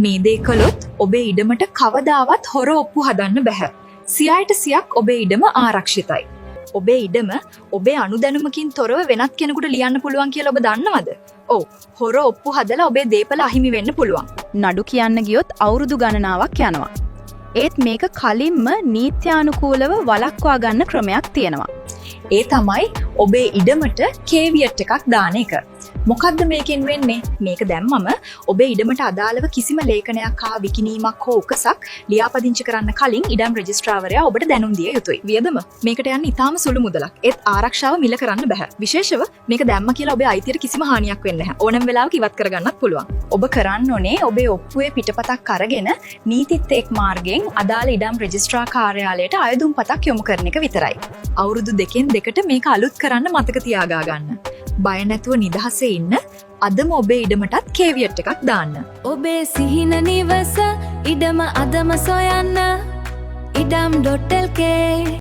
මේ දේ කළොත් ඔබේ ඉඩමට කවදාවත් හොර ඔප්පු හදන්න බැහැ. 100% ඔබේ ඉඩම ආරක්ෂිතයි. ඔබේ ඉඩම ඔබේ අනුදැනුමකින් තොරව වෙනත් කෙනෙකුට ලියන්න පුළුවන් කියලා ඔබ දන්නවද? ඔව්. හොර ඔප්පු හදලා ඔබේ දේපල අහිමි වෙන්න පුළුවන්. නඩු කියන්න ගියොත් අවුරුදු ගණනාවක් යනවා. ඒත් මේක කලින්ම නීත්‍යානුකූලව වළක්වා ගන්න ක්‍රමයක් තියෙනවා. ඒ තමයි ඔබේ ඉඩමට කේවියට් එකක් දාන එක. මොකද්ද මේකෙන් වෙන්නේ? මේක දැම්මම ඔබේ ඉඩමට අදාළව කිසිම ලේඛනයක් හා විකිණීමක් හෝ උකසක් ලියාපදිංචි කරන්න කලින් ඉඩම් රෙජිස්ට්‍රාවරයා ඔබට දැනුම් දිය යුතුයි. වියදම මේකට යන්නේ ඉතාම සුළු මුදලක්. ඒත් ආරක්ෂාව මිල කරන්න බෑ. විශේෂව මේක දැම්ම කියලා ඔබේ අයිතියට කිසිම හානියක් වෙන්නේ නැහැ. ඕනම වෙලාවක ඉවත් කරගන්නත් පුළුවන්. ඔබ කරන්න ඕනේ ඔබේ ඔප්පුවේ පිටපතක් අරගෙන නීතිත් එක් මාර්ගයෙන් අදාළ ඉඩම් රෙජිස්ට්‍රා කාර්යාලයට අයදුම් පතක් යොමු කරන එක විතරයි. අවුරුදු දෙකෙන් දෙකට මේක අලුත් කරන්න මතක තියාගා ගන්න. බය නැතුව නිදහසේ ඉන්න අදම ඔබේ ඉඩමටත් කේවියට් එකක් දාන්න. ඔබේ සිහින නිවස ඉඩම අදම සොයන්න ඉඩම්.lk